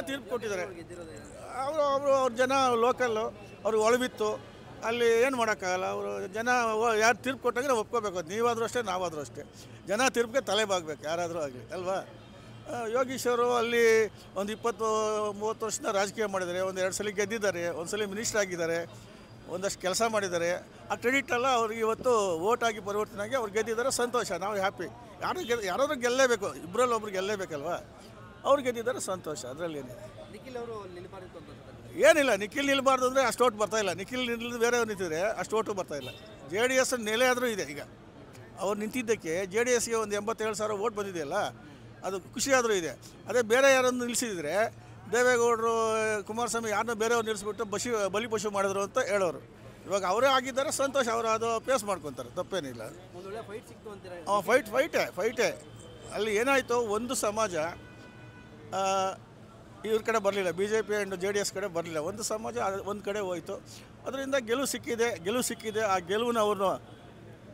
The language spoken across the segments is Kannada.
ತೀರ್ಪು ಕೊಟ್ಟಿದ್ದಾರೆ. ಅವ್ರ ಜನ ಲೋಕಲ್ಲು ಅವ್ರಿಗೆ ಒಳಬಿತ್ತು, ಅಲ್ಲಿ ಏನು ಮಾಡೋಕ್ಕಾಗಲ್ಲ. ಅವರು ಜನ ಯಾರು ತೀರ್ಪು ಕೊಟ್ಟಾಗ ನಾವು ಒಪ್ಕೋಬೇಕು. ಅದು ನೀವಾದರೂ ಅಷ್ಟೇ, ನಾವಾದರೂ ಅಷ್ಟೇ. ಜನ ತೀರ್ಪಿಗೆ ತಲೆ ಬಾಗಬೇಕು, ಯಾರಾದರೂ ಆಗಲಿ ಅಲ್ವಾ. ಯೋಗೀಶ್ವರು ಅಲ್ಲಿ ಒಂದು 20-30 ವರ್ಷದ ರಾಜಕೀಯ ಮಾಡಿದ್ದಾರೆ. ಒಂದು 2 ಸಲ ಗೆದ್ದಿದ್ದಾರೆ, ಒಂದು ಸಲ ಮಿನಿಸ್ಟರ್ ಆಗಿದ್ದಾರೆ, ಒಂದಷ್ಟು ಕೆಲಸ ಮಾಡಿದ್ದಾರೆ. ಆ ಕ್ರೆಡಿಟ್ ಎಲ್ಲ ಅವ್ರಿಗೆ ಇವತ್ತು ವೋಟ್ ಆಗಿ ಪರಿವರ್ತನೆ ಆಗಿ ಅವ್ರು ಗೆದ್ದಿದ್ದಾರೆ, ಸಂತೋಷ, ನಾವು ಹ್ಯಾಪಿ. ಯಾರಾದರೂ ಗೆಲ್ಲೇಬೇಕು, ಇಬ್ಬರಲ್ಲಿ ಒಬ್ರು ಗೆಲ್ಲೇಬೇಕಲ್ವ. ಅವ್ರು ಗೆದ್ದಿದ್ದಾರೆ, ಸಂತೋಷ, ಅದರಲ್ಲಿ ಏನಿದೆ. ನಿಖಿಲ್ ಅವರು ನಿಲ್ಬಾರ್ದು ಅಂತ ಏನಿಲ್ಲ, ನಿಖಿಲ್ ನಿಲ್ಬಾರ್ದು ಅಂದರೆ ಅಷ್ಟು ಓಟ್ ಬರ್ತಾಯಿಲ್ಲ. ನಿಖಿಲ್ ನಿಲ್ಲದು ಬೇರೆಯವ್ರು ನಿಂತಿದ್ರೆ ಅಷ್ಟು ಓಟು ಬರ್ತಾಯಿಲ್ಲ. JDS ನೆಲೆ ಆದರೂ ಇದೆ. ಈಗ ಅವ್ರು ನಿಂತಿದ್ದಕ್ಕೆ JDSಗೆ ಒಂದು 87,000 ಓಟ್ ಬಂದಿದೆಯಲ್ಲ, ಅದು ಖುಷಿಯಾದರೂ ಇದೆ. ಅದೇ ಬೇರೆ ಯಾರನ್ನು ನಿಲ್ಲಿಸಿದ್ರೆ ದೇವೇಗೌಡರು, ಕುಮಾರಸ್ವಾಮಿ ಯಾರನ್ನೂ ಬೇರೆಯವ್ರು ನಿಲ್ಲಿಸ್ಬಿಟ್ಟು ಬಲಿಪಶು ಮಾಡಿದ್ರು ಅಂತ ಹೇಳೋರು. ಇವಾಗ ಅವರೇ ಆಗಿದ್ದಾರೆ, ಸಂತೋಷ. ಅವರು ಅದು ಫೇಸ್ ಮಾಡ್ಕೊತಾರೆ, ತಪ್ಪೇನಿಲ್ಲ. ಫೈಟೇ. ಅಲ್ಲಿ ಏನಾಯಿತು, ಒಂದು ಸಮಾಜ ಇವ್ರ ಕಡೆ ಬರಲಿಲ್ಲ, BJP ಆ್ಯಂಡ್ JDS ಕಡೆ ಬರಲಿಲ್ಲ. ಒಂದು ಸಮಾಜ ಒಂದು ಕಡೆ ಹೋಯಿತು. ಅದರಿಂದ ಗೆಲುವು ಸಿಕ್ಕಿದೆ. ಆ ಗೆಲುವನ್ನು ಅವ್ರನ್ನ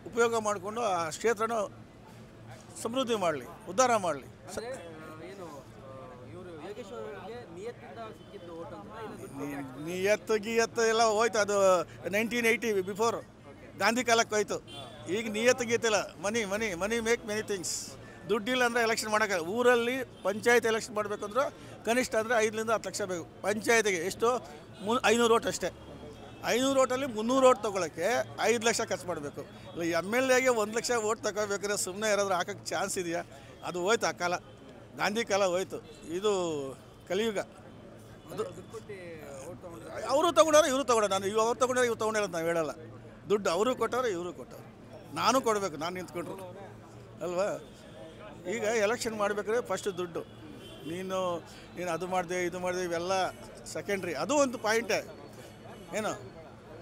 ಉಪಯೋಗ ಮಾಡಿಕೊಂಡು ಆ ಕ್ಷೇತ್ರನ ಸಮೃದ್ಧಿ ಮಾಡಲಿ, ಉದ್ಧಾರ ಮಾಡಲಿ. ನಿಯತ್ತು ಎಲ್ಲ ಹೋಯ್ತು. ಅದು 1980 ಬಿಫೋರ್ ಗಾಂಧಿ ಕಾಲಕ್ಕೆ ಹೋಯ್ತು. ಈಗ ನಿಯತ್ತಿಲ್ಲ. ಮನಿ ಮೇಕ್ ಮೆನಿ ಥಿಂಗ್ಸ್. ದುಡ್ಡಿಲ್ಲ ಅಂದರೆ ಎಲೆಕ್ಷನ್ ಮಾಡೋಕ್ಕೆ. ಊರಲ್ಲಿ ಪಂಚಾಯತ್ ಎಲೆಕ್ಷನ್ ಮಾಡಬೇಕಂದ್ರೆ ಕನಿಷ್ಠ ಅಂದರೆ 5 ಲಕ್ಷ 10 ಲಕ್ಷ ಬೇಕು. ಪಂಚಾಯತಿಗೆ ಎಷ್ಟು? 500 ಓಟ್ ಅಷ್ಟೇ. 500 ಓಟಲ್ಲಿ 300 ಓಟ್ ತೊಗೊಳಕ್ಕೆ 5 ಲಕ್ಷ ಖರ್ಚು ಮಾಡಬೇಕು. ಇಲ್ಲ MLAಗೆ 1 ಲಕ್ಷ ಓಟ್ ತಗೋಬೇಕಾದ್ರೆ ಸುಮ್ಮನೆ ಯಾರಾದರೂ ಹಾಕೋಕ್ಕೆ ಚಾನ್ಸ್ ಇದೆಯಾ? ಅದು ಹೋಯ್ತು. ಆ ಕಾಲ ಗಾಂಧಿ ಕಾಲ ಹೋಯ್ತು. ಇದು ಕಲಿಯುಗ. ಅದು ಅವರು ತೊಗೊಂಡವ್ರೆ, ಇವರು ತೊಗೊಂಡ. ನಾನು ಅವ್ರು ತೊಗೊಂಡ್ರೆ ಇವ್ರು ತೊಗೊಂಡಿಲ್ಲ ಅಂತ ನಾವು ಹೇಳಲ್ಲ. ದುಡ್ಡು ಅವರು ಕೊಟ್ಟವ್ರೆ, ಇವರು ಕೊಟ್ಟವ್ರು. ನಾನು ಕೊಡಬೇಕು, ನಾನು ನಿಂತ್ಕೊಂಡ್ರು ಅಲ್ವಾ. ಈಗ ಎಲೆಕ್ಷನ್ ಮಾಡಬೇಕಾದ್ರೆ ಫಸ್ಟ್ ದುಡ್ಡು. ನೀನು ಅದು ಮಾಡಿದೆ, ಇದು ಮಾಡಿದೆ, ಇವೆಲ್ಲ ಸೆಕೆಂಡ್ರಿ. ಅದು ಒಂದು ಪಾಯಿಂಟೇ ಏನು,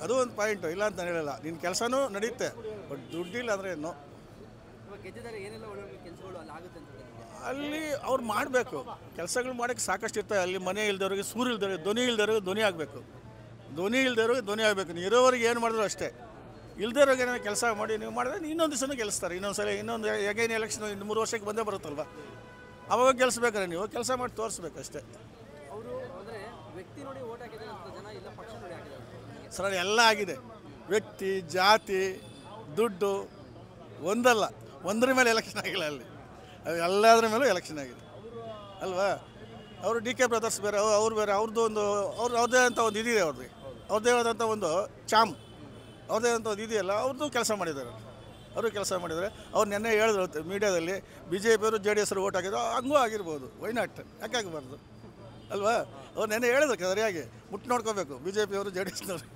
ಅದು ಒಂದು ಪಾಯಿಂಟು, ಇಲ್ಲ ಅಂತ ನಾನು ಹೇಳಲ್ಲ. ನಿನ್ನ ಕೆಲಸನೂ ನಡೆಯುತ್ತೆ, ಬಟ್ ದುಡ್ಡಿಲ್ಲ ಅಂದರೆ ಏನು. ಅಲ್ಲಿ ಅವ್ರು ಮಾಡಬೇಕು ಕೆಲಸಗಳು ಮಾಡೋಕ್ಕೆ ಸಾಕಷ್ಟು ಇರ್ತವೆ. ಅಲ್ಲಿ ಮನೆ ಇಲ್ದವ್ರಿಗೆ, ಸೂರು ಇಲ್ದವ್ರಿಗೆ, ಧ್ವನಿ ಇಲ್ದವ್ರಿಗೆ ಧ್ವನಿ ಆಗಬೇಕು. ಧ್ವನಿ ಇಲ್ದವ್ರಿಗೆ ಧ್ವನಿ ಆಗಬೇಕು. ನೀವು ಇರೋವರೆಗೆ ಏನು ಮಾಡಿದ್ರು ಅಷ್ಟೇ. ಇಲ್ದಿರೋರಿಗೆ ಏನೋ ಕೆಲಸ ಮಾಡಿ ನೀವು ಮಾಡಿದ್ರೆ ಇನ್ನೊಂದು ದಿವಸನೂ ಗೆಲ್ಲಿಸ್ತಾರೆ. ಇನ್ನೊಂದು ಎಗೈನ್ ಎಲೆಕ್ಷನ್ 3 ವರ್ಷಕ್ಕೆ ಬಂದೇ ಬರುತ್ತಲ್ವ, ಅವಾಗ ಗೆಲ್ಲಿಸ್ಬೇಕಾದ್ರೆ ನೀವು ಕೆಲಸ ಮಾಡಿ ತೋರಿಸ್ಬೇಕಷ್ಟೇ. ಸರ್ ಎಲ್ಲ ಆಗಿದೆ. ವ್ಯಕ್ತಿ, ಜಾತಿ, ದುಡ್ಡು ಒಂದಲ್ಲ, ಒಂದರ ಮೇಲೆ ಎಲೆಕ್ಷನ್ ಆಗಿಲ್ಲ. ಅಲ್ಲಿ ಎಲ್ಲದ್ರ ಮೇಲೂ ಎಲೆಕ್ಷನ್ ಆಗಿದೆ ಅಲ್ವಾ. ಅವರು DK ಬ್ರದರ್ಸ್ ಬೇರೆ, ಅವ್ರು ಬೇರೆ. ಅವ್ರದ್ದೇ ಅಂತ ಒಂದು ಇದಿದೆ. ಅವ್ರದ್ದೇ ಆದಂಥ ಒಂದು ಚಾಮ್, ಅವ್ರದ್ದೇ ಅಂತ ಒಂದು ಇದೆಯಲ್ಲ. ಅವ್ರದ್ದು ಕೆಲಸ ಮಾಡಿದ್ದಾರೆ. ಅವ್ರು ನೆನ್ನೆ ಹೇಳಿದ್ರು ಮೀಡಿಯಾದಲ್ಲಿ, BJP ಅವರು JDS ಅವರು ಓಟ್ ಹಾಕಿದ್ರು. ಹಂಗೂ ಆಗಿರ್ಬೋದು, ವೈನಾಟ್, ಯಾಕೆ ಆಗಬಾರ್ದು ಅಲ್ವಾ. ಅವ್ರು ನೆನ್ನೆ ಹೇಳಿದ್ರು ಸರಿಯಾಗಿ. ಮುಟ್ಟು ನೋಡ್ಕೋಬೇಕು BJP ಅವರು JDSನವರು.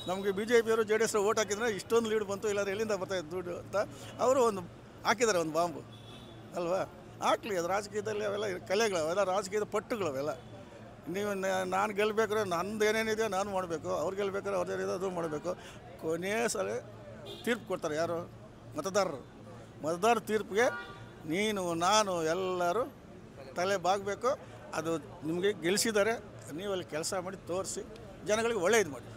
ನಮಗೆ BJP ಅವರು JDS ಓಟ್ ಹಾಕಿದ್ರೆ ಇಷ್ಟೊಂದು ಲೀಡ್ ಬಂತು, ಇಲ್ಲಾಂದ್ರೆ ಎಲ್ಲಿಂದ ಬರ್ತಾಯಿತ್ತು ದುಡ್ಡು ಅಂತ ಅವರು ಒಂದು ಹಾಕಿದ್ದಾರೆ, ಒಂದು ಬಾಂಬು ಅಲ್ವಾ. ಹಾಕ್ಲಿ, ಅದು ರಾಜಕೀಯದಲ್ಲಿ ಅವೆಲ್ಲ ಕಲೆಗಳು, ಅವೆಲ್ಲ ರಾಜಕೀಯದ ಪಟ್ಟುಗಳು ಅವೆಲ್ಲ. ನೀವು ನಾನು ಗೆಲ್ಲಬೇಕಾದ್ರೆ ನಂದು ಏನೇನಿದೆಯೋ ನಾನು ಮಾಡಬೇಕು, ಅವ್ರು ಗೆಲ್ಲಬೇಕಾದ್ರೆ ಅವ್ರದ್ದೇನಿದೆ ಅದು ಮಾಡಬೇಕು. ಕೊನೆಯ ಸಲ ತೀರ್ಪು ಕೊಡ್ತಾರೆ ಯಾರು? ಮತದಾರರ ತೀರ್ಪಿಗೆ ನೀನು ನಾನು ಎಲ್ಲರೂ ತಲೆ ಬಾಗಬೇಕು. ಅದು ನಿಮಗೆ ಗೆಲ್ಲಿಸಿದ್ದಾರೆ, ನೀವು ಅಲ್ಲಿ ಕೆಲಸ ಮಾಡಿ ತೋರಿಸಿ ಜನಗಳಿಗೆ ಒಳ್ಳೆಯದು ಮಾಡಿ.